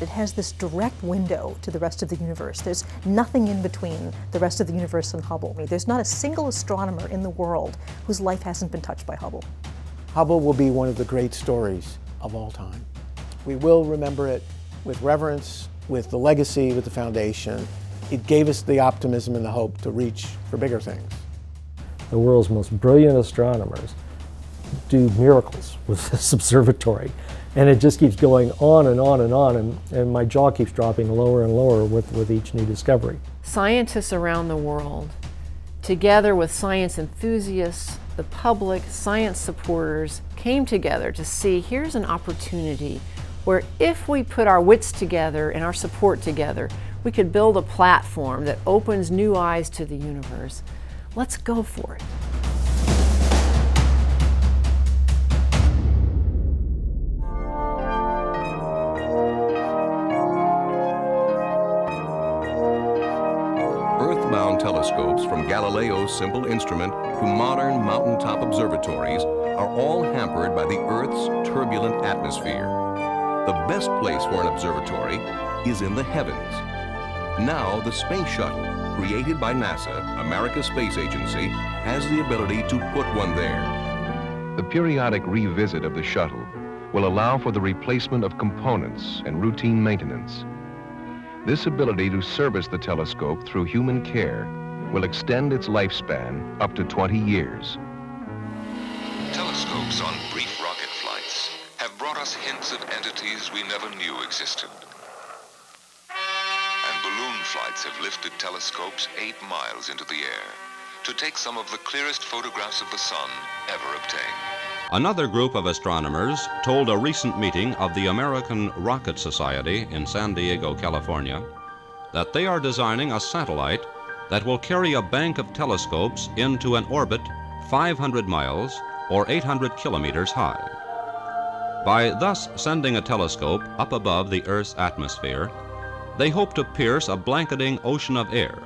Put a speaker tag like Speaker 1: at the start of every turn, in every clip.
Speaker 1: It has this direct window to the rest of the universe. There's nothing in between the rest of the universe and Hubble. There's not a single astronomer in the world whose life hasn't been touched by Hubble.
Speaker 2: Hubble will be one of the great stories of all time. We will remember it with reverence, with the legacy, with the foundation. It gave us the optimism and the hope to reach for bigger things.
Speaker 3: The world's most brilliant astronomers do miracles with this observatory. And it just keeps going on and on and on, and my jaw keeps dropping lower and lower with each new discovery.
Speaker 4: Scientists around the world, together with science enthusiasts, the public, science supporters, came together to see here's an opportunity where if we put our wits together and our support together, we could build a platform that opens new eyes to the universe. Let's go for it.
Speaker 5: Earthbound telescopes from Galileo's simple instrument to modern mountaintop observatories are all hampered by the Earth's turbulent atmosphere. The best place for an observatory is in the heavens. Now the Space Shuttle, created by NASA, America's space agency, has the ability to put one there. The periodic revisit of the shuttle will allow for the replacement of components and routine maintenance. This ability to service the telescope through human care will extend its lifespan up to 20 years.
Speaker 6: Telescopes on brief rocket flights have brought us hints of entities we never knew existed. And balloon flights have lifted telescopes 8 miles into the air to take some of the clearest photographs of the sun ever obtained.
Speaker 7: Another group of astronomers told a recent meeting of the American Rocket Society in San Diego, California, that they are designing a satellite that will carry a bank of telescopes into an orbit 500 miles or 800 kilometers high. By thus sending a telescope up above the Earth's atmosphere, they hope to pierce a blanketing ocean of air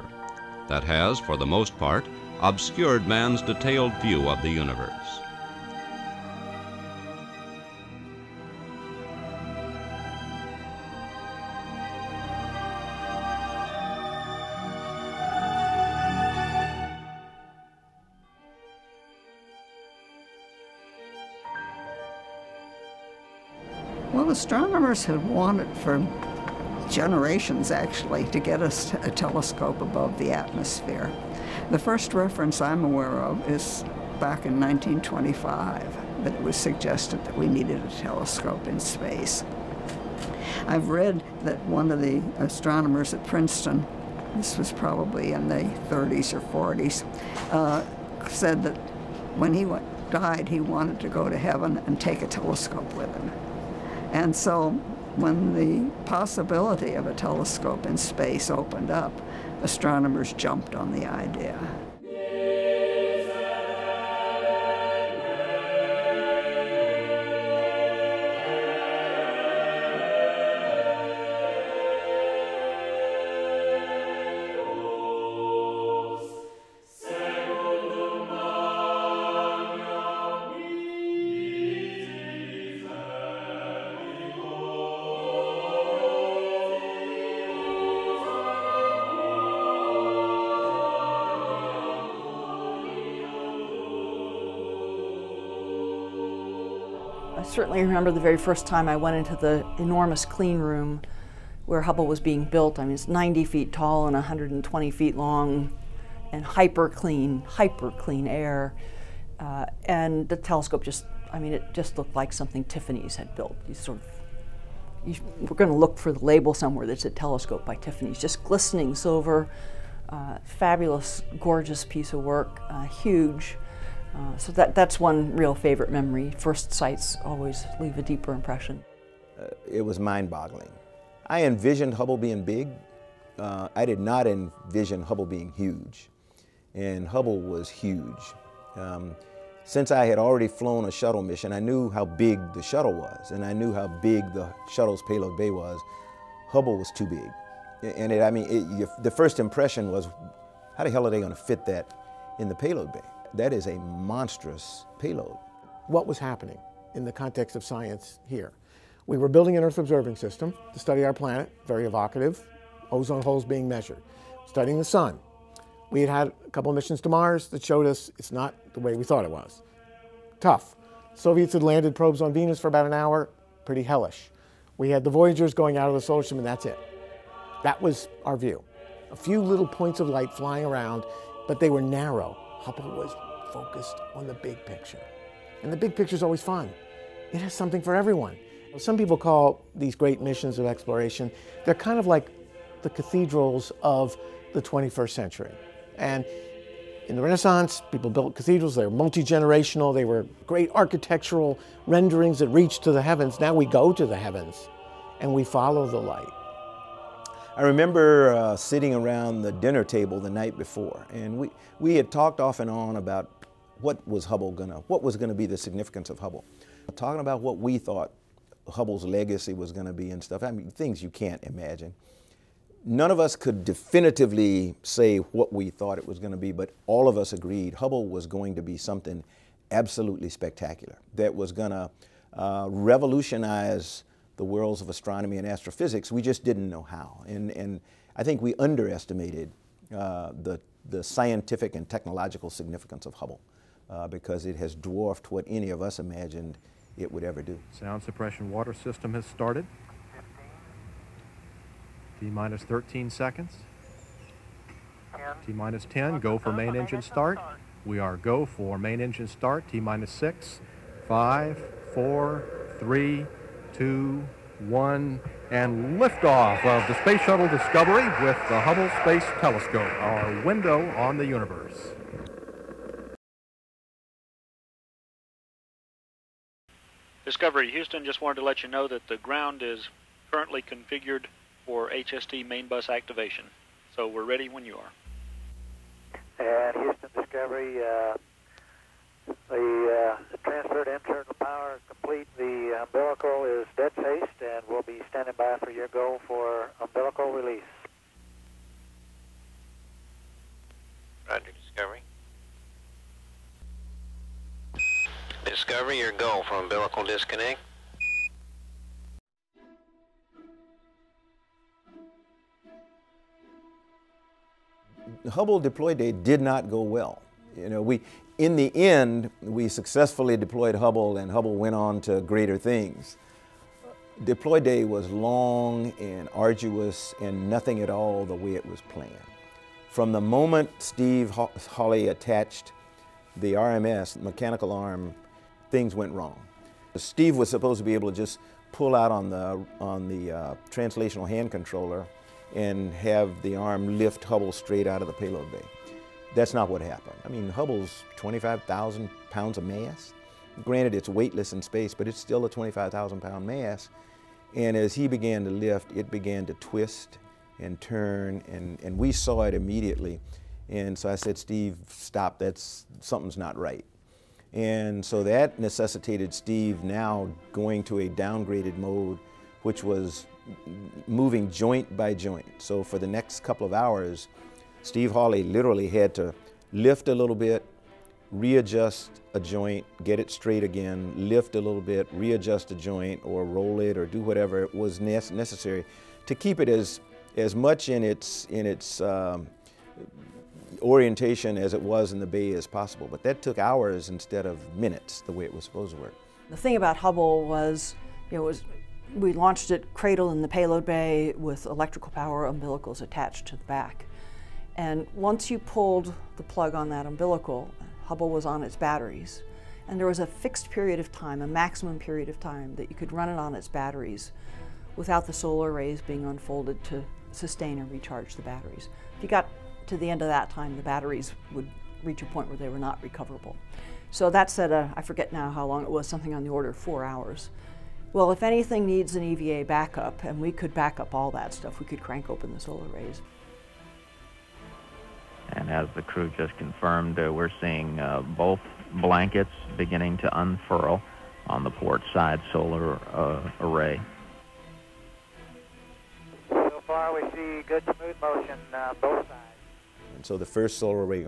Speaker 7: that has, for the most part, obscured man's detailed view of the universe.
Speaker 8: Well, astronomers had wanted for generations, actually, to get us a telescope above the atmosphere. The first reference I'm aware of is back in 1925, that it was suggested that we needed a telescope in space. I've read that one of the astronomers at Princeton, this was probably in the 30s or 40s, said that when he died, he wanted to go to heaven and take a telescope with him. And so when the possibility of a telescope in space opened up, astronomers jumped on the idea.
Speaker 9: I certainly remember the very first time I went into the enormous clean room where Hubble was being built. I mean, it's 90 feet tall and 120 feet long, and hyper clean air. And the telescope just, I mean, it just looked like something Tiffany's had built. We're going to look for the label somewhere that said telescope by Tiffany's. Just glistening silver, fabulous, gorgeous piece of work, huge. So that's one real favorite memory. First sights always leave a deeper impression.
Speaker 10: It was mind-boggling. I envisioned Hubble being big. I did not envision Hubble being huge. And Hubble was huge. Since I had already flown a shuttle mission, I knew how big the shuttle was, and I knew how big the shuttle's payload bay was. Hubble was too big. And the first impression was, how the hell are they going to fit that in the payload bay? That is a monstrous payload.
Speaker 2: What was happening in the context of science here? We were building an Earth observing system to study our planet, very evocative, ozone holes being measured, studying the sun. We had had a couple of missions to Mars that showed us it's not the way we thought it was. Tough. Soviets had landed probes on Venus for about an hour, pretty hellish. We had the Voyagers going out of the solar system, and that's it. That was our view. A few little points of light flying around, but they were narrow. Hubble was focused on the big picture. And the big picture is always fun. It has something for everyone. Some people call these great missions of exploration, they're kind of like the cathedrals of the 21st century. And in the Renaissance, people built cathedrals. They were multi-generational. They were great architectural renderings that reached to the heavens. Now we go to the heavens and we follow the light.
Speaker 10: I remember sitting around the dinner table the night before, and we had talked off and on about what was gonna be the significance of Hubble. Talking about what we thought Hubble's legacy was gonna be and stuff. I mean, things you can't imagine. None of us could definitively say what we thought it was going to be, but all of us agreed Hubble was going to be something absolutely spectacular that was going to revolutionize the worlds of astronomy and astrophysics. We just didn't know how. And I think we underestimated the scientific and technological significance of Hubble because it has dwarfed what any of us imagined it would ever do.
Speaker 11: Sound suppression water system has started. T-minus 13 seconds. T-minus 10, go for main engine start. We are go for main engine start, T-minus 6, 5, 4, 3, 2, 1, and liftoff of the Space Shuttle Discovery with the Hubble Space Telescope, our window on the universe.
Speaker 12: Discovery Houston, just wanted to let you know that the ground is currently configured for HST main bus activation. So we're ready when you are.
Speaker 13: And Houston Discovery, the transferred internal power complete. The umbilical is dead faced, and we'll be standing by for your go for umbilical release.
Speaker 14: Roger, Discovery. Discovery, your go for umbilical disconnect.
Speaker 10: Hubble deploy day did not go well. You know, in the end, we successfully deployed Hubble, and Hubble went on to greater things. Deploy day was long and arduous and nothing at all the way it was planned. From the moment Steve Hawley attached the RMS, mechanical arm, things went wrong. Steve was supposed to be able to just pull out on the translational hand controller and have the arm lift Hubble straight out of the payload bay. That's not what happened. I mean, Hubble's 25,000 pounds of mass. Granted, it's weightless in space, but it's still a 25,000 pound mass. And as he began to lift, it began to twist and turn, and we saw it immediately. And so I said, Steve, stop, something's not right. And so that necessitated Steve now going to a downgraded mode, which was moving joint by joint. So for the next couple of hours, Steve Hawley literally had to lift a little bit, readjust a joint, get it straight again, lift a little bit, readjust a joint, or roll it, or do whatever was necessary to keep it as much in its orientation as it was in the bay as possible. But that took hours instead of minutes, the way it was supposed to work.
Speaker 9: The thing about Hubble was, we launched it cradle in the payload bay with electrical power umbilicals attached to the back. And once you pulled the plug on that umbilical, Hubble was on its batteries. And there was a fixed period of time, a maximum period of time, that you could run it on its batteries without the solar rays being unfolded to sustain and recharge the batteries. If you got to the end of that time, the batteries would reach a point where they were not recoverable. So that said, I forget now how long it was, something on the order of 4 hours. Well, if anything needs an EVA backup, and we could back up all that stuff, we could crank open the solar rays.
Speaker 15: And as the crew just confirmed, we're seeing both blankets beginning to unfurl on the port side solar array.
Speaker 13: So far we see good smooth motion both sides.
Speaker 10: And so the first solar array,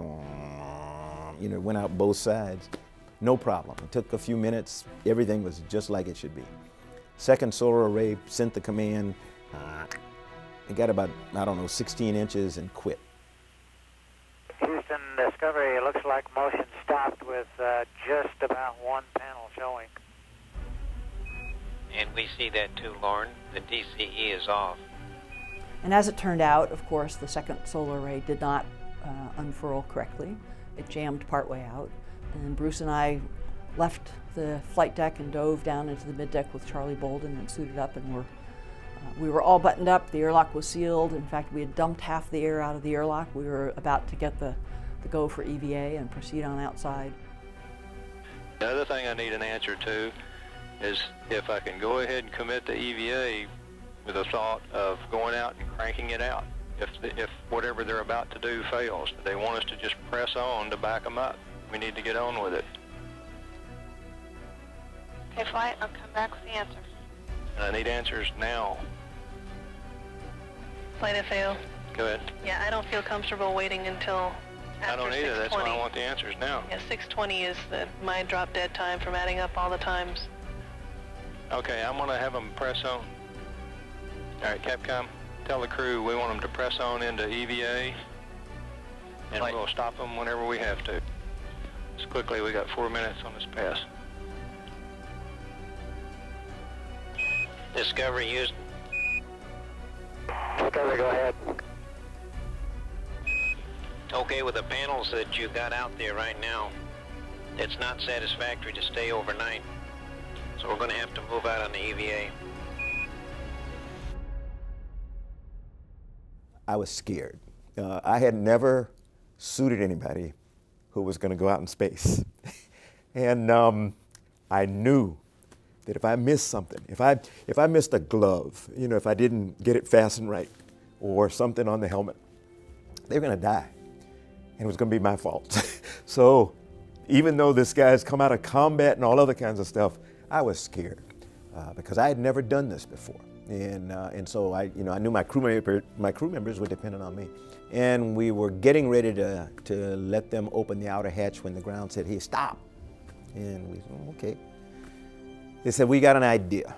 Speaker 10: went out both sides. No problem. It took a few minutes. Everything was just like it should be. Second solar array sent the command. It got about, I don't know, 16 inches and quit.
Speaker 13: Houston, Discovery, it looks like motion stopped with just about one panel showing.
Speaker 14: And we see that too, Lauren. The DCE is off.
Speaker 9: And as it turned out, of course, the second solar array did not unfurl correctly. It jammed partway out. And Bruce and I left the flight deck and dove down into the middeck with Charlie Bolden and suited up, and we were all buttoned up. The airlock was sealed. In fact, we had dumped half the air out of the airlock. We were about to get the go for EVA and proceed on outside.
Speaker 16: The other thing I need an answer to is if I can go ahead and commit the EVA with a thought of going out and cranking it out. If whatever they're about to do fails, they want us to just press on to back them up. We need to get on with it.
Speaker 17: Okay, flight, I'll come back with the answer.
Speaker 16: And I need answers now.
Speaker 17: Flight FAO.
Speaker 16: Go ahead.
Speaker 17: Yeah, I don't feel comfortable waiting until after
Speaker 16: I don't either.
Speaker 17: 6:20.
Speaker 16: That's why I want the answers now.
Speaker 17: Yeah, 6:20 is my drop dead time from adding up all the times.
Speaker 16: Okay, I'm going to have them press on. All right, Capcom, tell the crew we want them to press on into EVA, and we'll stop them whenever we have to. Just quickly, we got 4 minutes on this pass.
Speaker 14: Discovery, Houston.
Speaker 13: Discovery, go ahead.
Speaker 14: Okay, with the panels that you got out there right now, it's not satisfactory to stay overnight. So we're going to have to move out on the EVA.
Speaker 10: I was scared. I had never suited anybody who was going to go out in space. And I knew that if I missed something, if I missed a glove, you know, if I didn't get it fastened right, or something on the helmet, they were going to die. And it was going to be my fault. So even though this guy's come out of combat and all other kinds of stuff, I was scared because I had never done this before. And so I knew my crew members were dependent on me. And we were getting ready to let them open the outer hatch when the ground said, hey, stop. And we said, oh, okay. They said, we got an idea.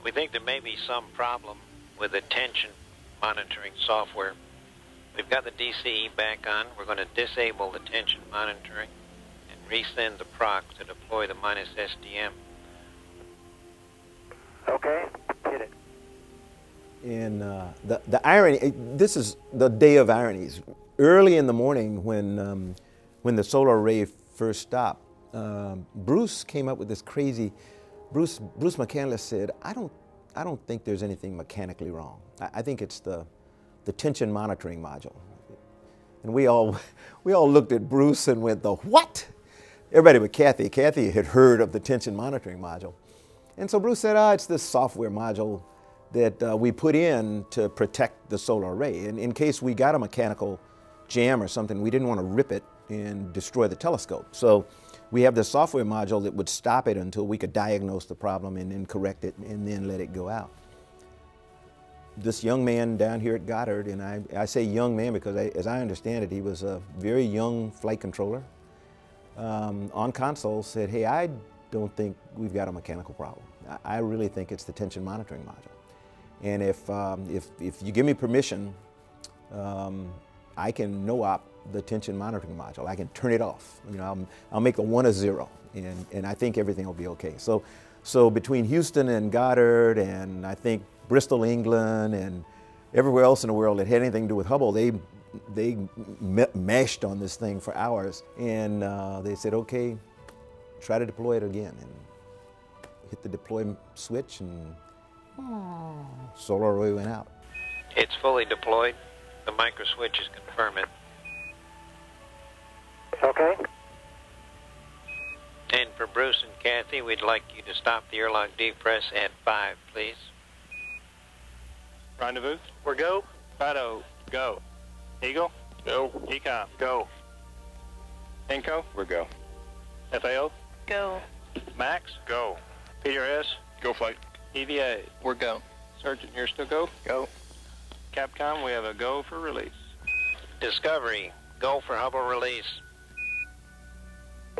Speaker 14: We think there may be some problem with the tension monitoring software. We've got the DCE back on. We're going to disable the tension monitoring and resend the proc to deploy the -SDM.
Speaker 13: Okay, hit it.
Speaker 10: And the irony, this is the day of ironies. Early in the morning when the solar array first stopped, Bruce came up with this crazy, Bruce McCandless said, I don't think there's anything mechanically wrong. I think it's the tension monitoring module. And we all looked at Bruce and went, the what? Everybody but Kathy. Kathy had heard of the tension monitoring module. And so Bruce said, it's this software module that we put in to protect the solar array. And in case we got a mechanical jam or something, we didn't want to rip it and destroy the telescope. So we have this software module that would stop it until we could diagnose the problem and then correct it and then let it go out. This young man down here at Goddard, and I say young man because as I understand it, he was a very young flight controller, on console said, hey, I don't think we've got a mechanical problem. I really think it's the tension monitoring module. And if you give me permission, I can no-op the tension monitoring module. I can turn it off. You know, I'll make the 1 a 0, and I think everything will be okay. So between Houston and Goddard, and I think Bristol, England, and everywhere else in the world that had anything to do with Hubble, they mashed on this thing for hours, and they said, okay, try to deploy it again, and hit the deploy switch, and solar array went out.
Speaker 14: It's fully deployed. The micro switch is confirming.
Speaker 13: Okay.
Speaker 14: And for Bruce and Kathy, we'd like you to stop the airlock depress at 5, please.
Speaker 16: Rendezvous, we're go. Fido, go. Eagle, go. Ecom, go. Inco, we're go. FAO,
Speaker 17: go.
Speaker 16: Max, go. PRS, go flight. EVA, we're go. Sergeant, you're still go? Go. Capcom, we have a go for release.
Speaker 14: Discovery, go for Hubble release.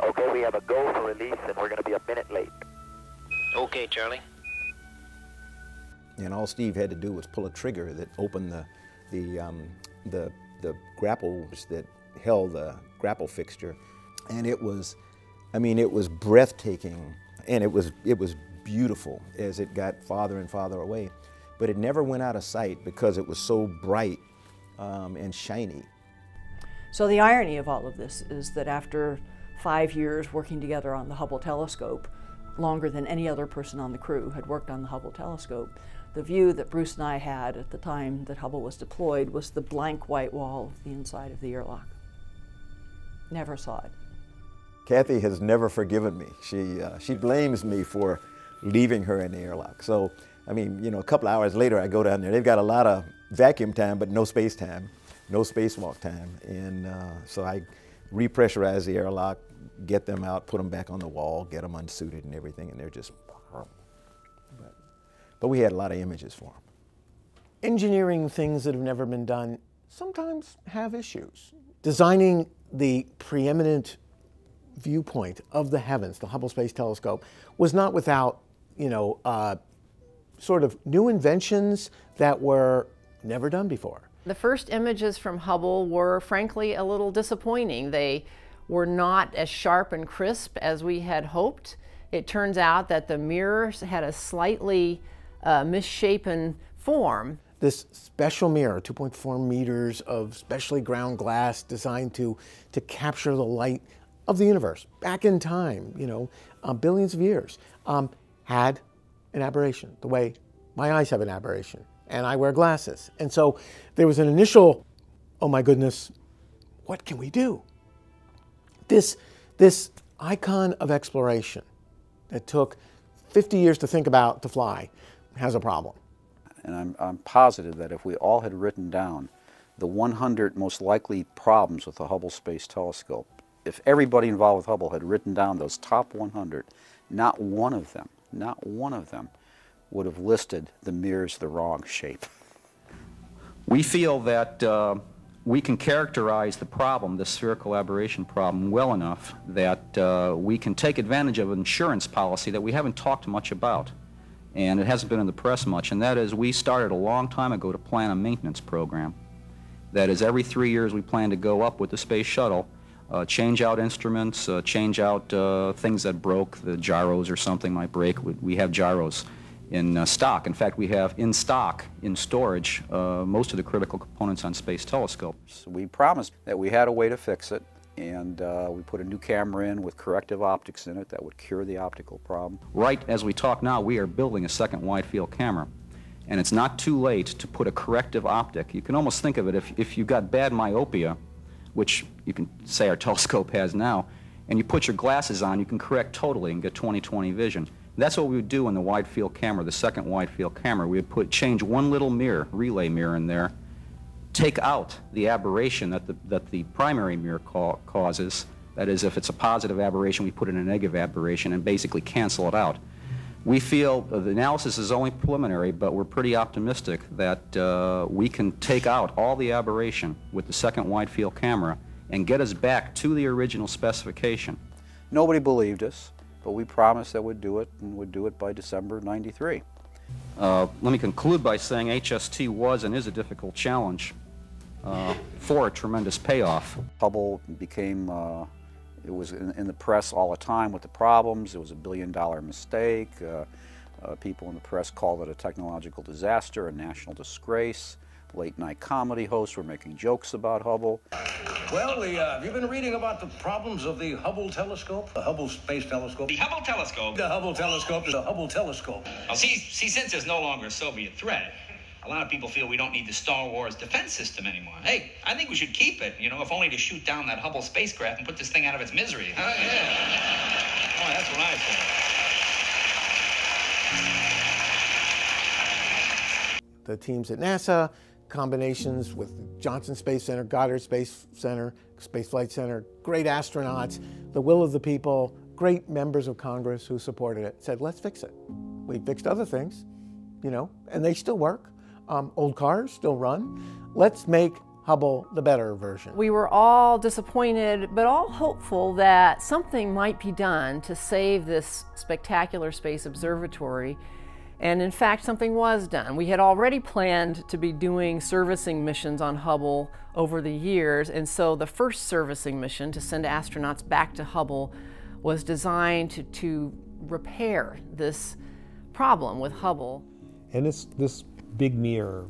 Speaker 13: Okay, we have a go for release, and we're going to be a minute late.
Speaker 14: Okay, Charlie.
Speaker 10: And all Steve had to do was pull a trigger that opened the grapples that held the grapple fixture. And it was, I mean, it was breathtaking, and it was beautiful as it got farther and farther away. But it never went out of sight because it was so bright and shiny.
Speaker 9: So the irony of all of this is that after 5 years working together on the Hubble telescope, longer than any other person on the crew had worked on the Hubble telescope, the view that Bruce and I had at the time that Hubble was deployed was the blank white wall of the inside of the airlock. Never saw it.
Speaker 10: Kathy has never forgiven me. She blames me for leaving her in the airlock. So, I mean, you know, a couple hours later I go down there. They've got a lot of vacuum time, but no space time, no spacewalk time. And so I repressurize the airlock, get them out, put them back on the wall, get them unsuited and everything, and they're just, but we had a lot of images for them.
Speaker 2: Engineering things that have never been done sometimes have issues. Designing the preeminent viewpoint of the heavens, the Hubble Space Telescope, was not without, you know, sort of new inventions that were never done before.
Speaker 4: The first images from Hubble were frankly a little disappointing. They were not as sharp and crisp as we had hoped. It turns out that the mirrors had a slightly misshapen form.
Speaker 2: This special mirror, 2.4 meters of specially ground glass designed to capture the light of the universe back in time, you know, billions of years, had an aberration, the way my eyes have an aberration, and I wear glasses. And so there was an initial, oh my goodness, what can we do? This icon of exploration that took 50 years to think about to fly has a problem.
Speaker 18: And I'm positive that if we all had written down the 100 most likely problems with the Hubble Space Telescope, if everybody involved with Hubble had written down those top 100, not one of them would have listed the mirrors the wrong shape.
Speaker 19: We feel that we can characterize the problem, the spherical aberration problem, well enough that we can take advantage of an insurance policy that we haven't talked much about, and it hasn't been in the press much, and that is we started a long time ago to plan a maintenance program. That is, every 3 years we plan to go up with the space shuttle, change out instruments, change out things that broke, the gyros or something might break. We have gyros in stock. In fact, we have in stock, in storage, most of the critical components on space telescopes.
Speaker 18: We promised that we had a way to fix it, and we put a new camera in with corrective optics in it that would cure the optical problem.
Speaker 19: Right as we talk now, we are building a second wide field camera. And it's not too late to put a corrective optic. You can almost think of it if you've got bad myopia, which you can say our telescope has now, and you put your glasses on, you can correct totally and get 20/20 vision. That's what we would do in the wide field camera, the second wide field camera. We would change one little mirror, relay mirror in there, take out the aberration that the primary mirror causes. That is, if it's a positive aberration, we put in a negative aberration and basically cancel it out. We feel the analysis is only preliminary, but we're pretty optimistic that we can take out all the aberration with the second wide field camera and get us back to the original specification.
Speaker 18: Nobody believed us, but we promised that we'd do it, and would do it by December '93.
Speaker 19: Let me conclude by saying HST was and is a difficult challenge for a tremendous payoff.
Speaker 18: Hubble became, it was in the press all the time with the problems. It was a billion-dollar mistake. People in the press called it a technological disaster, a national disgrace. Late-night comedy hosts were making jokes about Hubble.
Speaker 20: Well, have you been reading about the problems of the Hubble telescope? The Hubble Space Telescope?
Speaker 21: The Hubble telescope?
Speaker 20: The Hubble telescope. The Hubble telescope.
Speaker 21: Well, see, since there's no longer a Soviet threat, a lot of people feel we don't need the Star Wars defense system anymore. Hey, I think we should keep it, you know, if only to shoot down that Hubble spacecraft and put this thing out of its misery. Huh? Yeah. Oh, that's what I say.
Speaker 2: The teams at NASA, combinations with Johnson Space Center, Goddard Space Center, Space Flight Center, great astronauts, the will of the people, great members of Congress who supported it, said, let's fix it. We fixed other things, you know, and they still work. Old cars still run. Let's make Hubble the better version.
Speaker 4: We were all disappointed, but all hopeful that something might be done to save this spectacular space observatory. And in fact, something was done. We had already planned to be doing servicing missions on Hubble over the years, and so the first servicing mission to send astronauts back to Hubble was designed to repair this problem with Hubble.
Speaker 1: And this big mirror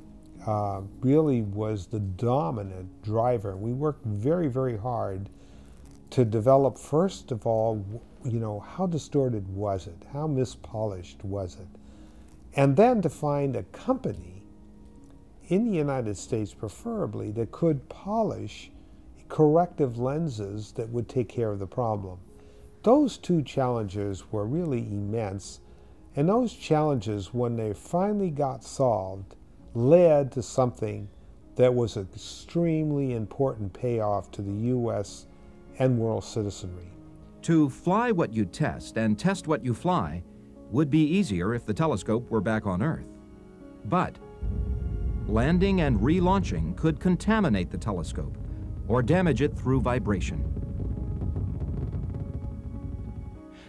Speaker 1: really was the dominant driver. We worked very, very hard to develop, first of all, you know, how distorted was it? How mispolished was it? And then to find a company in the United States, preferably, that could polish corrective lenses that would take care of the problem. Those two challenges were really immense, and those challenges, when they finally got solved, led to something that was an extremely important payoff to the U.S. and world citizenry.
Speaker 22: To fly what you test and test what you fly would be easier if the telescope were back on Earth. But landing and relaunching could contaminate the telescope or damage it through vibration.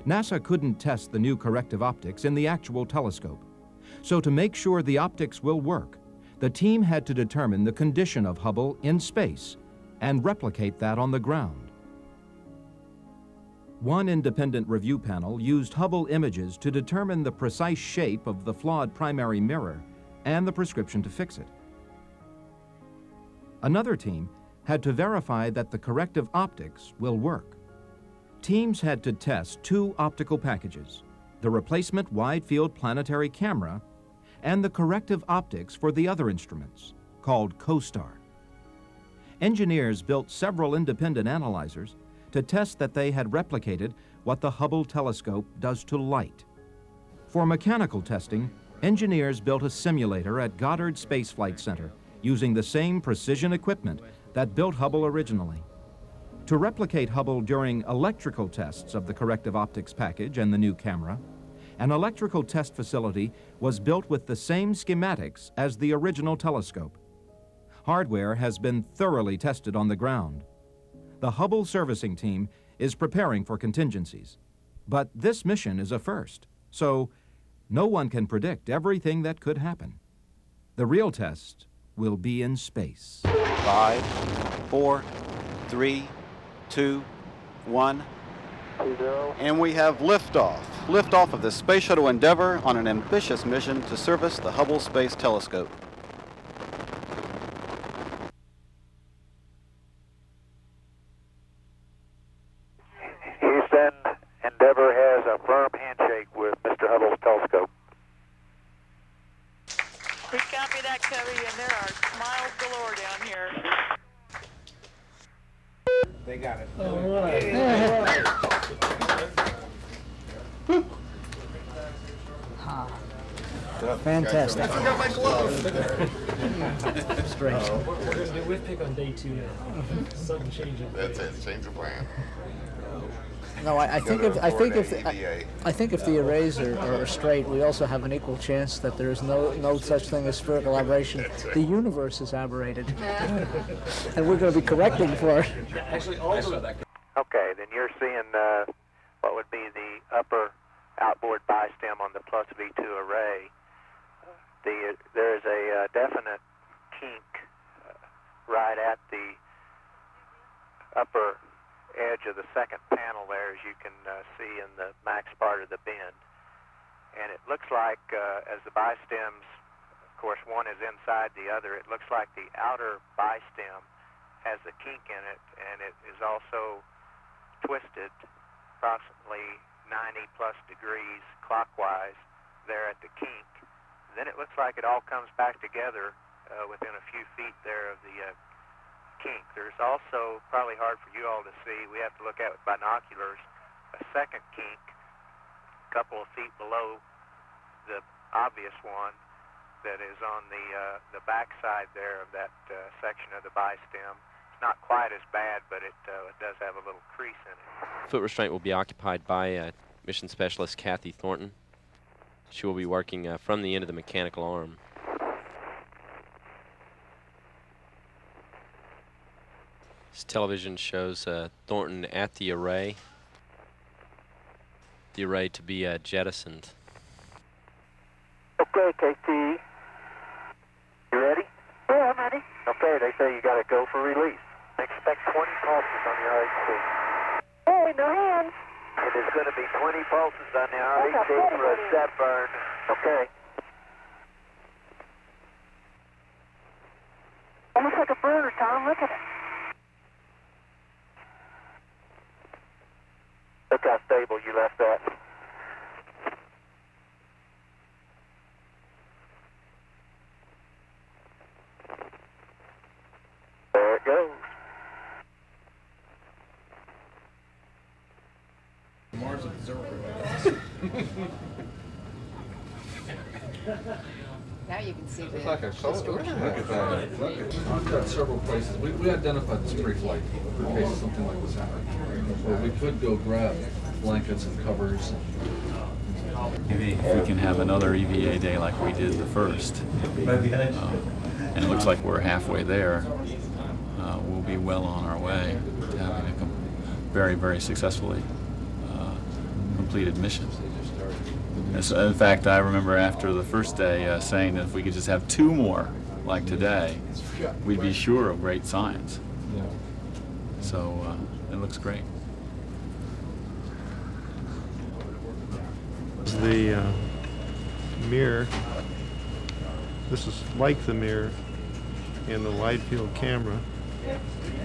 Speaker 22: NASA couldn't test the new corrective optics in the actual telescope. So to make sure the optics will work, the team had to determine the condition of Hubble in space and replicate that on the ground. One independent review panel used Hubble images to determine the precise shape of the flawed primary mirror and the prescription to fix it. Another team had to verify that the corrective optics will work. Teams had to test two optical packages, the replacement wide-field planetary camera and the corrective optics for the other instruments, called CoStar. Engineers built several independent analyzers to test that they had replicated what the Hubble telescope does to light. For mechanical testing, engineers built a simulator at Goddard Space Flight Center using the same precision equipment that built Hubble originally. To replicate Hubble during electrical tests of the corrective optics package and the new camera, an electrical test facility was built with the same schematics as the original telescope. Hardware has been thoroughly tested on the ground. The Hubble servicing team is preparing for contingencies. But this mission is a first, so no one can predict everything that could happen. The real test will be in space.
Speaker 23: 5, 4, 3, 2, 1. And we have liftoff. Liftoff of the Space Shuttle Endeavour on an ambitious mission to service the Hubble Space Telescope.
Speaker 13: Houston, Endeavour has a firm handshake with Mr. Hubble's telescope.
Speaker 17: We copy that, Cubby, and there are smiles galore down here.
Speaker 20: They got it.
Speaker 3: All right.
Speaker 24: Fantastic.
Speaker 20: I forgot my glove.
Speaker 24: Strange.
Speaker 3: We're going to do whip pick on day 2 now. Sudden change of
Speaker 25: That's it. Change the plan.
Speaker 24: No, I think if the arrays are straight, we also have an equal chance that there is no such thing as spherical aberration. The universe is aberrated, and we're going to be correcting for it.
Speaker 13: Actually, also okay, then you're seeing what would be the upper outboard bistem on the plus V2 array. There is a definite kink right at the upper edge of the second panel there, as you can see in the max part of the bend. And it looks like, as the bistems, of course, one is inside the other, it looks like the outer bistem has a kink in it, and it is also twisted approximately 90 plus degrees clockwise there at the kink. Then it looks like it all comes back together within a few feet there of the kink. There's also, probably hard for you all to see, we have to look at with binoculars, a second kink a couple of feet below the obvious one that is on the back side there of that section of the bistem. It's not quite as bad, but it does have a little crease in it.
Speaker 26: Foot restraint will be occupied by mission specialist Kathy Thornton. She will be working from the end of the mechanical arm. This television shows Thornton at the array to be jettisoned.
Speaker 13: Okay, KT. You ready?
Speaker 17: Yeah, I'm ready.
Speaker 13: Okay, they say you got to go for release. Expect 20 pulses on the RHD.
Speaker 17: Hey, no hands.
Speaker 13: It is going to be 20 pulses on the RHD for a set burn. Okay.
Speaker 17: Almost like a bird, Tom. Look at it.
Speaker 13: Look how stable you left that. There it goes.
Speaker 5: Mars observer.
Speaker 4: Now you can see the
Speaker 5: It's like a solar. Look at that. I've got several places. We identified this pre-flight in case something like this happened. Or we could go grab blankets and covers.
Speaker 6: Maybe if we can have another EVA day like we did the first, and it looks like we're halfway there, we'll be well on our way to having a very, very successfully completed mission. So, in fact, I remember after the first day saying that if we could just have 2 more like today, we'd be sure of great science. So it looks great.
Speaker 1: The mirror, this is like the mirror in the wide field camera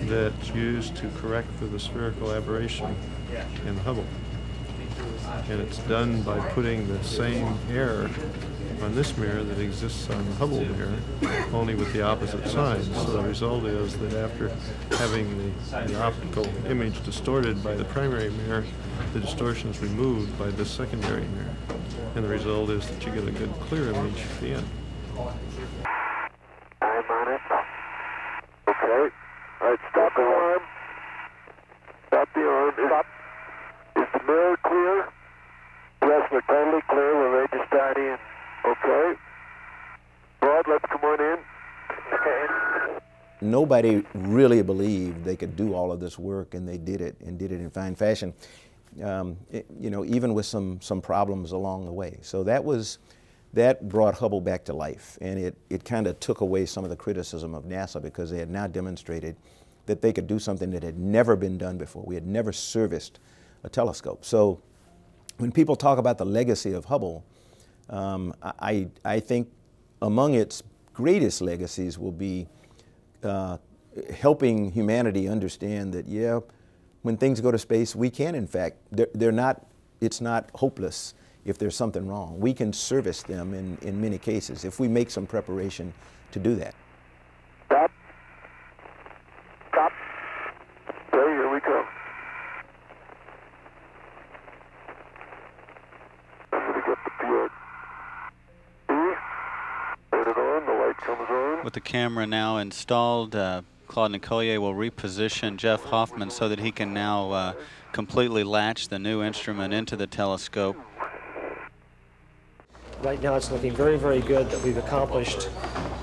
Speaker 1: that's used to correct for the spherical aberration in Hubble. And it's done by putting the same error on this mirror that exists on the Hubble mirror, only with the opposite signs. So the result is that after having the optical image distorted by the primary mirror, the distortion is removed by this secondary mirror. And the result is that you get a good clear image at the end.
Speaker 13: I'm on it. Okay. All right, stop the arm. Stop the arm. Stop. Is the mirror clear? Yes, we're totally clear. We're ready to start in. Okay. Rod, let's come on in. Okay.
Speaker 10: Nobody really believed they could do all of this work, and they did it, and did it in fine fashion. You know, even with some problems along the way. So that brought Hubble back to life, and it kind of took away some of the criticism of NASA, because they had now demonstrated that they could do something that had never been done before. We had never serviced a telescope. So when people talk about the legacy of Hubble, I think among its greatest legacies will be helping humanity understand that, yeah, when things go to space, we can, in fact, it's not hopeless if there's something wrong. We can service them in many cases if we make some preparation to do that.
Speaker 13: Stop. Stop. Okay, here we go. I'm going to get the PRD. Turn it on, the light comes on.
Speaker 7: With the camera now installed, Claude Nicollier will reposition Jeff Hoffman so that he can now completely latch the new instrument into the telescope.
Speaker 3: Right now it's looking very, very good that we've accomplished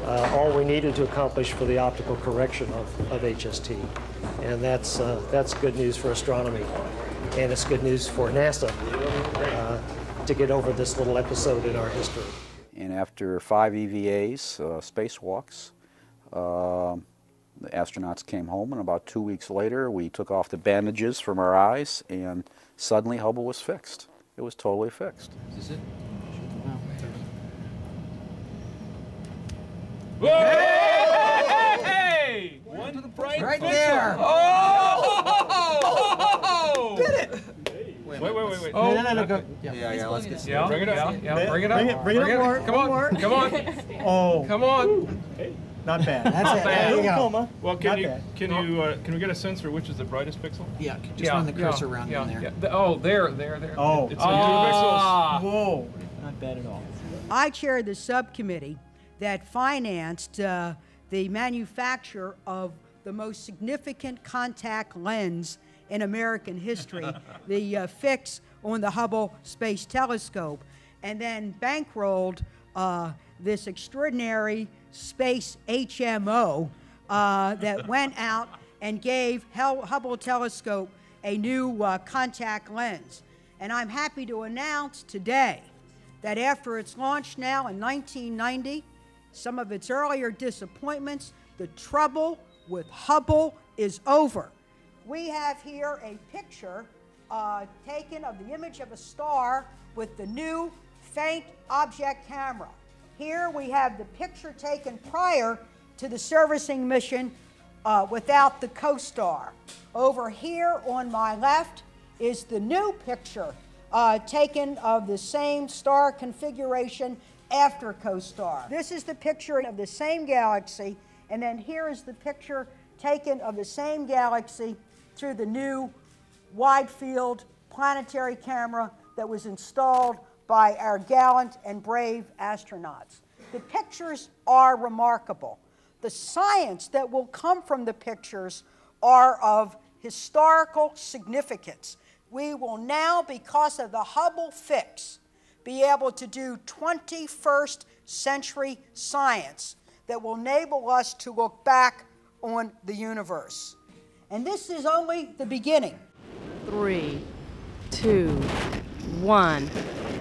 Speaker 3: all we needed to accomplish for the optical correction of HST. And that's good news for astronomy. And it's good news for NASA to get over this little episode in our history.
Speaker 18: And after 5 EVAs, spacewalks, the astronauts came home, and about 2 weeks later we took off the bandages from our eyes, and suddenly Hubble was fixed. It was totally fixed.
Speaker 5: Is it?
Speaker 8: Hey! One to the
Speaker 2: right there.
Speaker 8: Oh!
Speaker 2: Did it!
Speaker 8: Wait.
Speaker 2: Oh, no, go.
Speaker 8: Yeah, let's get
Speaker 2: Yeah,
Speaker 8: bring it up. Yeah, bring it up.
Speaker 2: Bring it up more.
Speaker 8: Come on. Come on.
Speaker 2: Oh.
Speaker 8: Come on.
Speaker 2: Not bad. That's it. There you go.
Speaker 8: Well, can we get a sense for which is the brightest pixel?
Speaker 24: Yeah, just run the cursor around in there.
Speaker 8: Oh, there.
Speaker 2: Oh.
Speaker 8: It's 2 pixels.
Speaker 2: Whoa. Not bad at all.
Speaker 11: I chaired the subcommittee that financed the manufacture of the most significant contact lens in American history, the fix on the Hubble Space Telescope, and then bankrolled this extraordinary space HMO that went out and gave Hubble telescope a new contact lens. And I'm happy to announce today that after its launch now in 1990, some of its earlier disappointments, the trouble with Hubble is over. We have here a picture taken of the image of a star with the new faint object camera. Here we have the picture taken prior to the servicing mission without the co-star. Over here on my left is the new picture taken of the same star configuration after co-star. This is the picture of the same galaxy, and then here is the picture taken of the same galaxy through the new wide-field planetary camera that was installed by our gallant and brave astronauts. The pictures are remarkable. The science that will come from the pictures are of historical significance. We will now, because of the Hubble fix, be able to do 21st century science that will enable us to look back on the universe. And this is only the beginning.
Speaker 9: 3, 2, 1.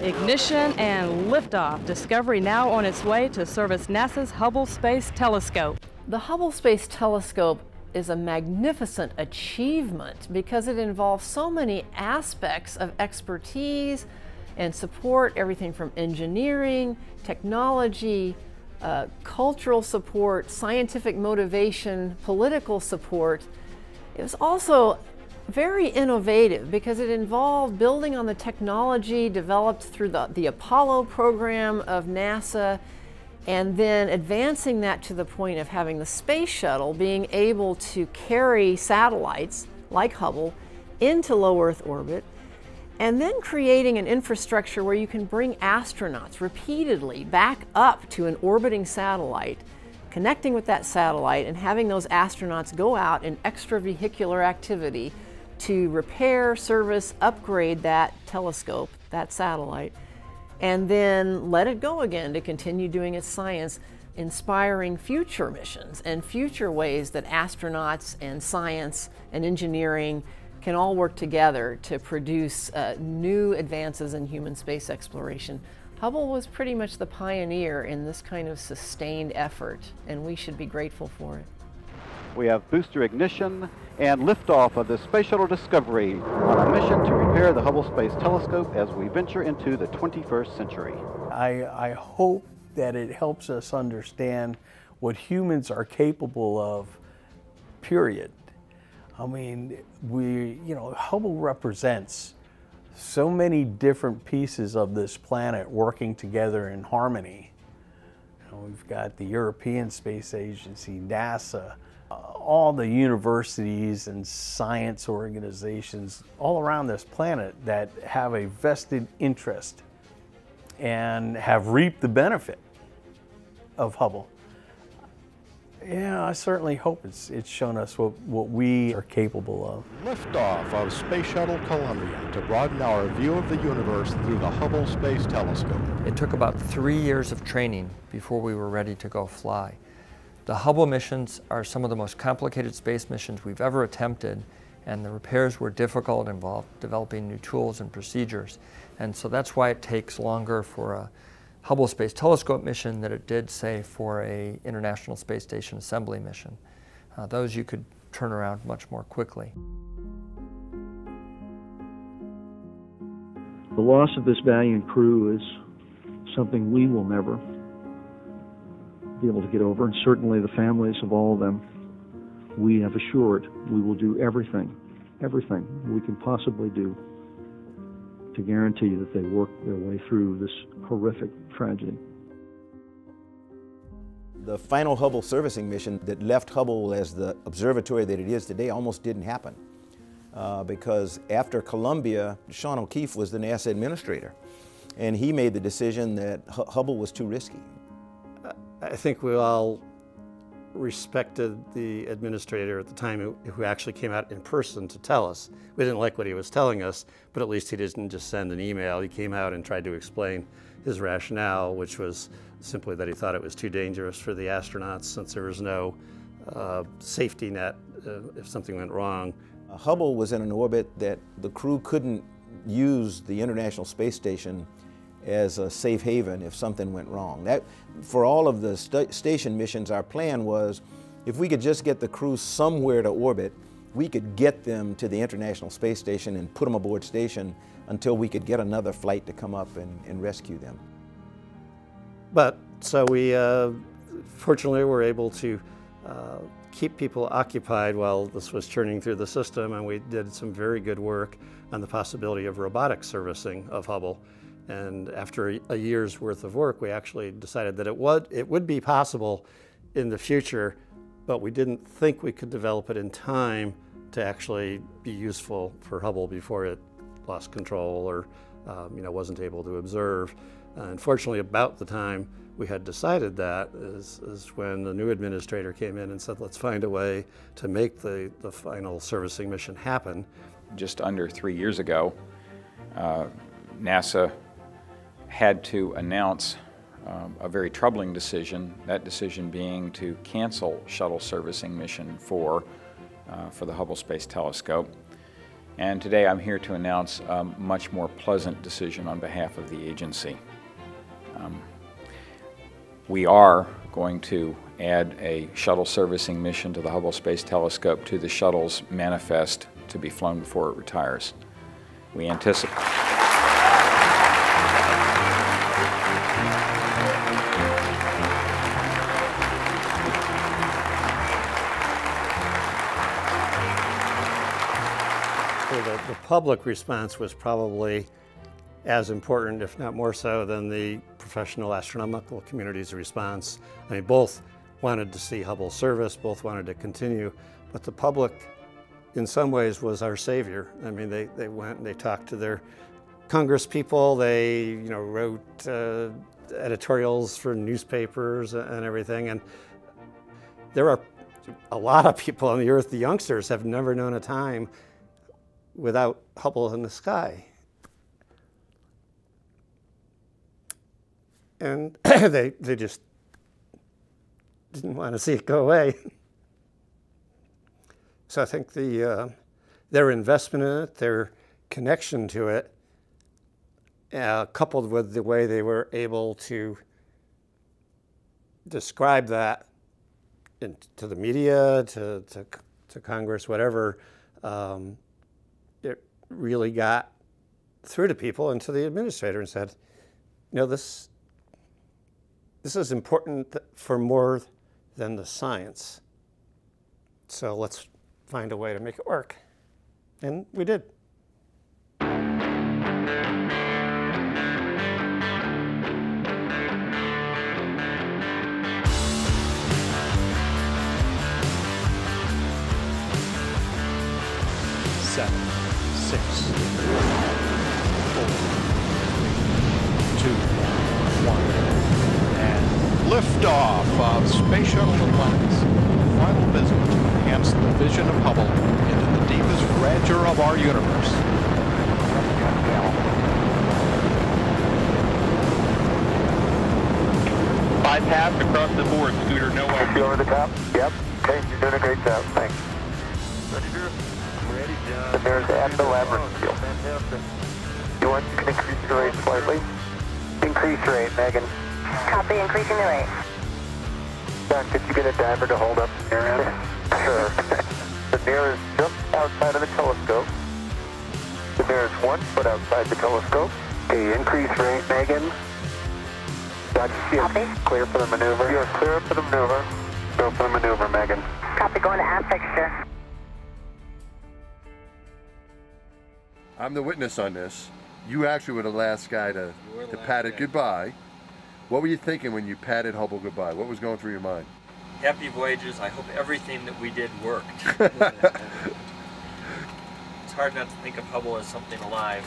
Speaker 9: Ignition and liftoff. Discovery now on its way to service NASA's Hubble Space Telescope.
Speaker 4: The Hubble Space Telescope is a magnificent achievement because it involves so many aspects of expertise and support, everything from engineering, technology, cultural support, scientific motivation, political support. It was also very innovative because it involved building on the technology developed through the Apollo program of NASA, and then advancing that to the point of having the space shuttle being able to carry satellites like Hubble into low Earth orbit, and then creating an infrastructure where you can bring astronauts repeatedly back up to an orbiting satellite, connecting with that satellite and having those astronauts go out in extravehicular activity to repair, service, upgrade that telescope, that satellite, and then let it go again to continue doing its science, inspiring future missions and future ways that astronauts and science and engineering can all work together to produce new advances in human space exploration. Hubble was pretty much the pioneer in this kind of sustained effort, and we should be grateful for it.
Speaker 23: We have booster ignition and liftoff of the Space Shuttle Discovery on a mission to repair the Hubble Space Telescope as we venture into the 21st century.
Speaker 2: I hope that it helps us understand what humans are capable of, period. I mean, Hubble represents so many different pieces of this planet working together in harmony. We've got the European Space Agency, NASA, all the universities and science organizations all around this planet that have a vested interest and have reaped the benefit of Hubble. Yeah, I certainly hope it's shown us what we are capable of.
Speaker 12: Liftoff of Space Shuttle Columbia to broaden our view of the universe through the Hubble Space Telescope.
Speaker 14: It took about 3 years of training before we were ready to go fly. The Hubble missions are some of the most complicated space missions we've ever attempted, and the repairs were difficult, involved developing new tools and procedures. And so that's why it takes longer for a Hubble Space Telescope mission than it did, say, for a International Space Station assembly mission. Those you could turn around much more quickly.
Speaker 15: The loss of this valiant crew is something we will never be able to get over, and certainly the families of all of them, we have assured we will do everything we can possibly do to guarantee that they work their way through this horrific tragedy.
Speaker 10: The final Hubble servicing mission that left Hubble as the observatory that it is today almost didn't happen because after Columbia, Sean O'Keefe was the NASA administrator, and he made the decision that Hubble was too risky.
Speaker 16: I think we all respected the administrator at the time who actually came out in person to tell us. We didn't like what he was telling us, but at least he didn't just send an email. He came out and tried to explain his rationale, which was simply that he thought it was too dangerous for the astronauts since there was no safety net if something went wrong.
Speaker 10: Hubble was in an orbit that the crew couldn't use the International Space Station as a safe haven if something went wrong. That, for all of the station missions, our plan was if we could just get the crew somewhere to orbit, we could get them to the International Space Station and put them aboard station until we could get another flight to come up and rescue them.
Speaker 16: But so we fortunately were able to keep people occupied while this was churning through the system, and we did some very good work on the possibility of robotic servicing of Hubble. And after a year's worth of work, we actually decided that it would be possible in the future, but we didn't think we could develop it in time to actually be useful for Hubble before it lost control or wasn't able to observe. Unfortunately, about the time we had decided that is when the new administrator came in and said, let's find a way to make the final servicing mission happen.
Speaker 19: Just under 3 years ago, NASA had to announce a very troubling decision, that decision being to cancel shuttle servicing mission 4 for the Hubble Space Telescope. And today I'm here to announce a much more pleasant decision on behalf of the agency. We are going to add a shuttle servicing mission to the Hubble Space Telescope to the shuttle's manifest to be flown before it retires. We anticipate.
Speaker 16: The public response was probably as important, if not more so, than the professional astronomical community's response. I mean, both wanted to see Hubble service, both wanted to continue, but the public, in some ways, was our savior. I mean, they went and they talked to their Congress people, they wrote editorials for newspapers and everything, and there are a lot of people on the Earth, the youngsters, have never known a time without Hubble in the sky. And they just didn't want to see it go away. So I think their investment in it, their connection to it, coupled with the way they were able to describe that to the media, to Congress, whatever, it really got through to people and to the administrator and said, this is important for more than the science. So let's find a way to make it work. And we did.
Speaker 12: Seven, 6, 5, 4, 3, 2, 1, and
Speaker 20: liftoff of Space Shuttle Atlantis. Final visit to enhance the vision of Hubble into the deepest grandeur of our universe.
Speaker 21: Bypass across the board, Scooter, no way.
Speaker 13: You over the top? Yep. Okay, you're doing a great job. Thanks.
Speaker 21: Ready, Drew? Ready, John.
Speaker 13: And there's at the labyrinth field.
Speaker 21: Fantastic.
Speaker 13: You want to increase the rate slightly? Increase rate, Megan.
Speaker 22: Copy, increasing the rate.
Speaker 13: John, could you get a diver to hold up the near end? Sure. The mirror is just outside of the telescope. The mirror is 1 foot outside the telescope. Okay, increase rate, Megan.
Speaker 22: Copy.
Speaker 13: Clear for the maneuver. You're clear for the maneuver. Go for the maneuver, Megan.
Speaker 22: Copy, going to aft fixture.
Speaker 25: I'm the witness on this. You actually were the last guy to pat it goodbye. What were you thinking when you patted Hubble goodbye? What was going through your mind?
Speaker 14: Happy voyages. I hope everything that we did worked. It's hard not to think of Hubble as something alive,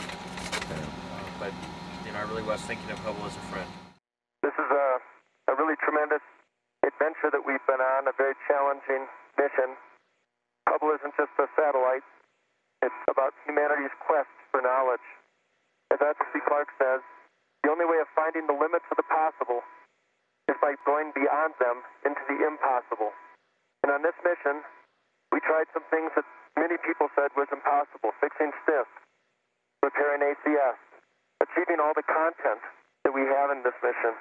Speaker 14: but I really was thinking of Hubble as a friend.
Speaker 13: This is a really tremendous adventure that we've been on, a very challenging mission. Hubble isn't just a satellite. It's about humanity's quest for knowledge. As Arthur C. Clarke says, the only way of finding the limits of the possible is by going beyond them into the impossible. And on this mission, we tried some things that many people said was impossible. Fixing STSci, repairing ACS, achieving all the content
Speaker 21: that we have in this mission.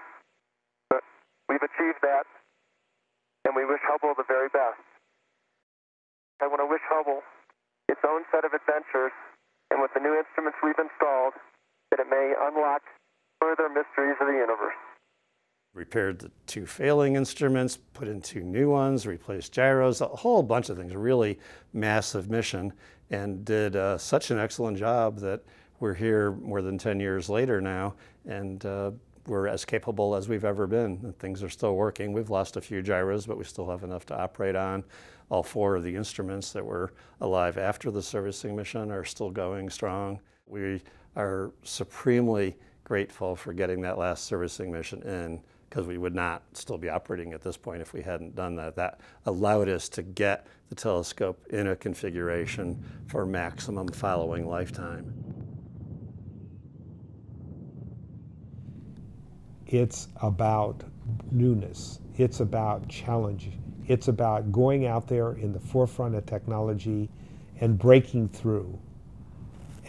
Speaker 21: But we've achieved that, and we wish Hubble the very best. I want to wish Hubble its own set of adventures, and with the new instruments we've installed, that it may unlock further mysteries of the universe.
Speaker 16: Repaired the 2 failing instruments, put in 2 new ones, replaced gyros, a whole bunch of things, a really massive mission, and did such an excellent job that we're here more than 10 years later now, and we're as capable as we've ever been. And things are still working. We've lost a few gyros, but we still have enough to operate on. All 4 of the instruments that were alive after the servicing mission are still going strong. We are supremely grateful for getting that last servicing mission in, because we would not still be operating at this point if we hadn't done that. That allowed us to get the telescope in a configuration for maximum following lifetime.
Speaker 1: It's about newness. It's about challenge. It's about going out there in the forefront of technology and breaking through.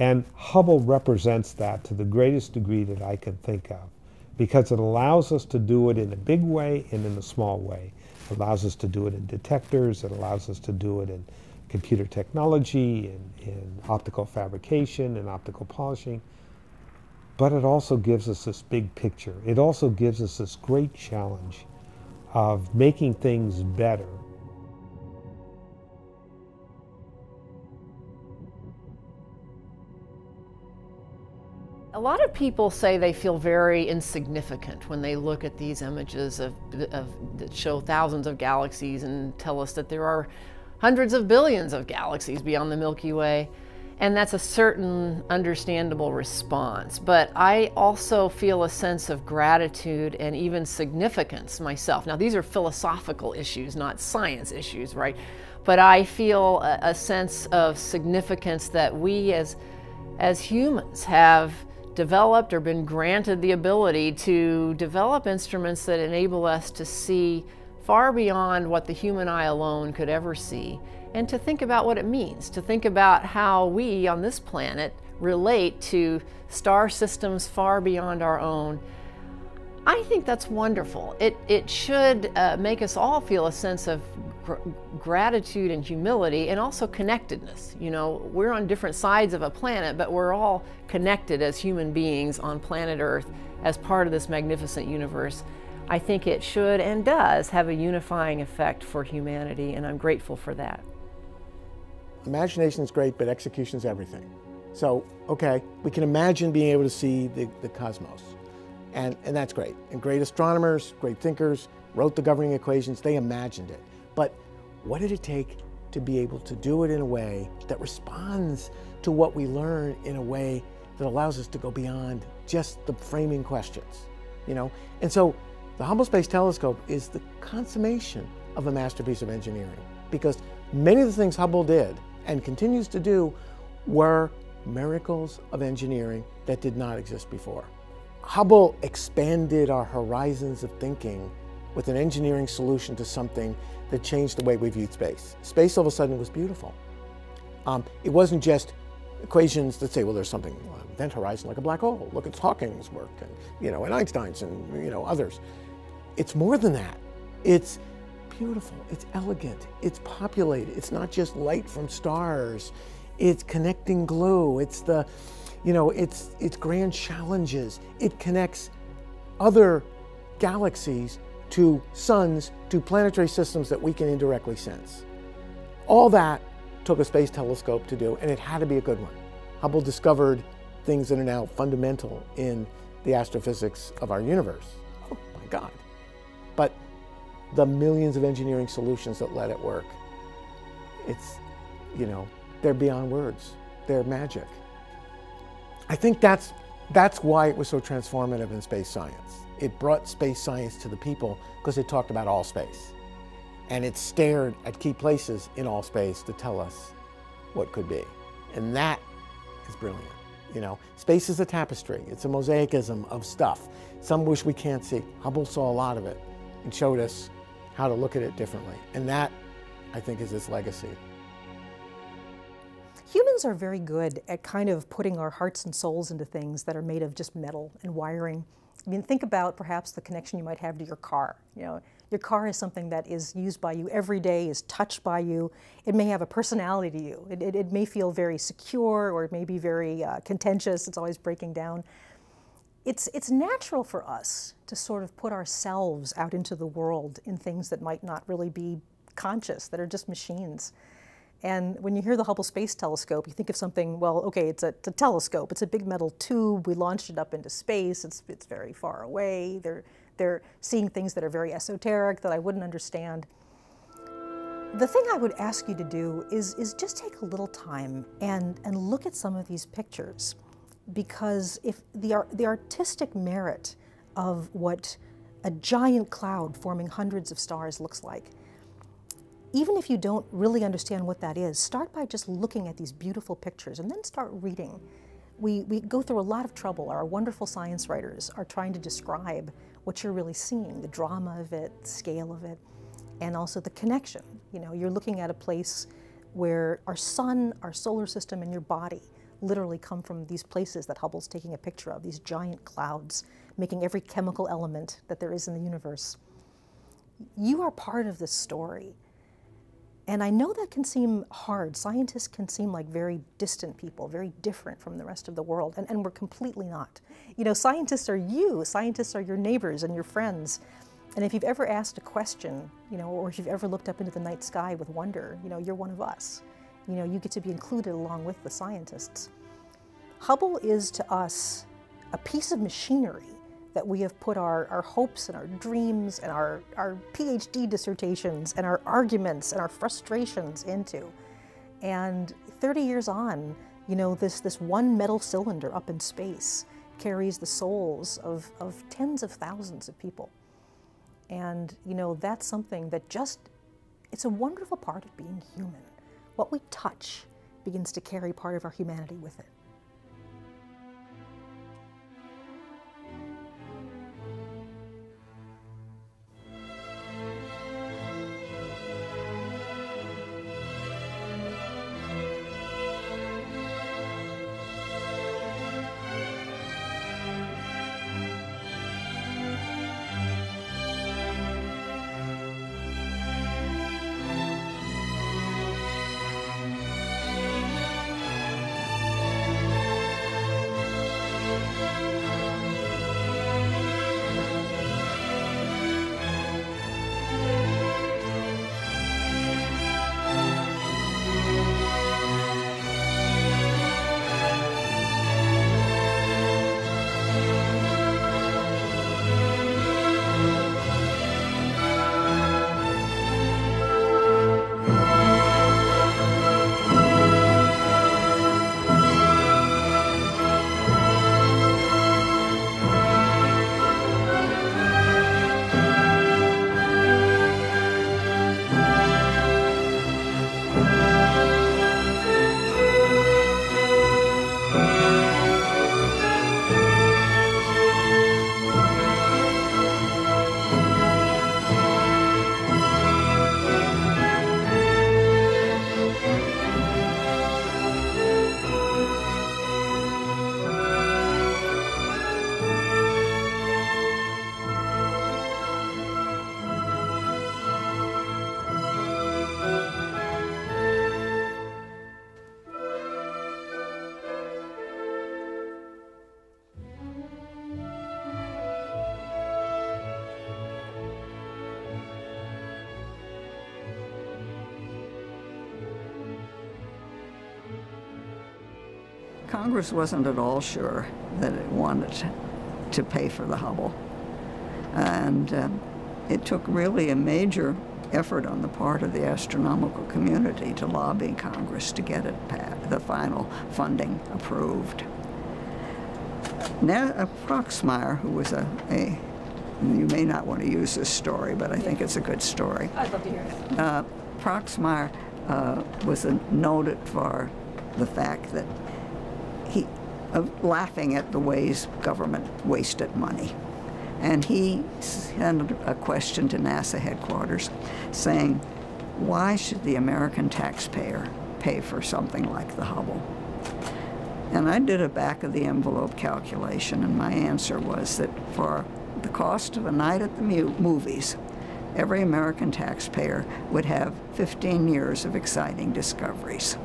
Speaker 1: And Hubble represents that to the greatest degree that I can think of, because it allows us to do it in a big way and in a small way. It allows us to do it in detectors. It allows us to do it in computer technology, in optical fabrication, and optical polishing. But it also gives us this big picture. It also gives us this great challenge of making things better.
Speaker 4: A lot of people say they feel very insignificant when they look at these images that show thousands of galaxies and tell us that there are hundreds of billions of galaxies beyond the Milky Way. And that's a certain understandable response. But I also feel a sense of gratitude and even significance myself. Now, these are philosophical issues, not science issues, right? But I feel a sense of significance that we as humans have developed or been granted the ability to develop instruments that enable us to see far beyond what the human eye alone could ever see, and to think about what it means, to think about how we on this planet relate to star systems far beyond our own. I think that's wonderful. It should make us all feel a sense of gratitude and humility, and also connectedness. You know, we're on different sides of a planet, but we're all connected as human beings on planet Earth as part of this magnificent universe. I think it should and does have a unifying effect for humanity, and I'm grateful for that.
Speaker 2: Imagination is great, but execution is everything. So, okay, we can imagine being able to see the cosmos, and that's great. And great astronomers, great thinkers, wrote the governing equations, they imagined it. But what did it take to be able to do it in a way that responds to what we learn in a way that allows us to go beyond just the framing questions, you know? And so the Hubble Space Telescope is the consummation of a masterpiece of engineering, because many of the things Hubble did and continues to do were miracles of engineering that did not exist before. Hubble expanded our horizons of thinking with an engineering solution to something that changed the way we viewed space. Space all of a sudden was beautiful. It wasn't just equations that say, well, there's something, event horizon like a black hole. Look at Hawking's work, and you know, and Einstein's, and you know, others. It's more than that. It's beautiful, it's elegant, it's populated. It's not just light from stars. It's connecting glue. It's the, you know, it's grand challenges. It connects other galaxies to suns, to planetary systems that we can indirectly sense. All that took a space telescope to do, and it had to be a good one. Hubble discovered things that are now fundamental in the astrophysics of our universe. Oh my God. But the millions of engineering solutions that let it work, it's, you know, they're beyond words. They're magic. I think that's why it was so transformative in space science. It brought space science to the people because it talked about all space. And it stared at key places in all space to tell us what could be. And that is brilliant. You know, space is a tapestry. It's a mosaicism of stuff. Some wish we can't see. Hubble saw a lot of it and showed us how to look at it differently. And that, I think, is its legacy.
Speaker 3: Humans are very good at kind of putting our hearts and souls into things that are made of just metal and wiring. I mean, think about perhaps the connection you might have to your car. You know, your car is something that is used by you every day, is touched by you. It may have a personality to you. It may feel very secure, or it may be very contentious. It's always breaking down. It's natural for us to sort of put ourselves out into the world in things that might not really be conscious, that are just machines. And when you hear the Hubble Space Telescope, you think of something, well, okay, it's a telescope. It's a big metal tube. We launched it up into space. It's very far away. They're seeing things that are very esoteric that I wouldn't understand. The thing I would ask you to do is just take a little time and look at some of these pictures, because if the artistic merit of what a giant cloud forming hundreds of stars looks like, even if you don't really understand what that is, start by just looking at these beautiful pictures and then start reading. We go through a lot of trouble. Our wonderful science writers are trying to describe what you're really seeing, the drama of it, the scale of it, and also the connection. You know, you're looking at a place where our sun, our solar system, and your body literally come from these places that Hubble's taking a picture of, these giant clouds, making every chemical element that there is in the universe. You are part of this story. And I know that can seem hard. Scientists can seem like very distant people, very different from the rest of the world, and we're completely not. You know, scientists are you. Scientists are your neighbors and your friends. And if you've ever asked a question, you know, or if you've ever looked up into the night sky with wonder, you know, you're one of us. You know, you get to be included along with the scientists. Hubble is to us a piece of machinery that we have put our hopes and our dreams and our PhD dissertations and our arguments and our frustrations into. And 30 years on, you know, this one metal cylinder up in space carries the souls of tens of thousands of people. And, you know, that's something that it's a wonderful part of being human. What we touch begins to carry part of our humanity with it.
Speaker 6: Congress wasn't at all sure that it wanted to pay for the Hubble. And it took really a major effort on the part of the astronomical community to lobby Congress to get the final funding approved. Now, Proxmire, who was you may not want to use this story, but I think it's a good story.
Speaker 3: I'd love to hear it.
Speaker 6: Proxmire was noted for the fact that laughing at the ways government wasted money. And he sent a question to NASA headquarters saying, why should the American taxpayer pay for something like the Hubble? And I did a back-of-the-envelope calculation, and my answer was that for the cost of a night at the movies, every American taxpayer would have 15 years of exciting discoveries.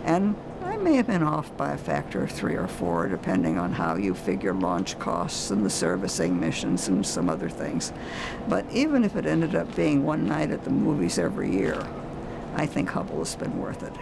Speaker 6: And I may have been off by a factor of 3 or 4, depending on how you figure launch costs and the servicing missions and some other things. But even if it ended up being one night at the movies every year, I think Hubble has been worth it.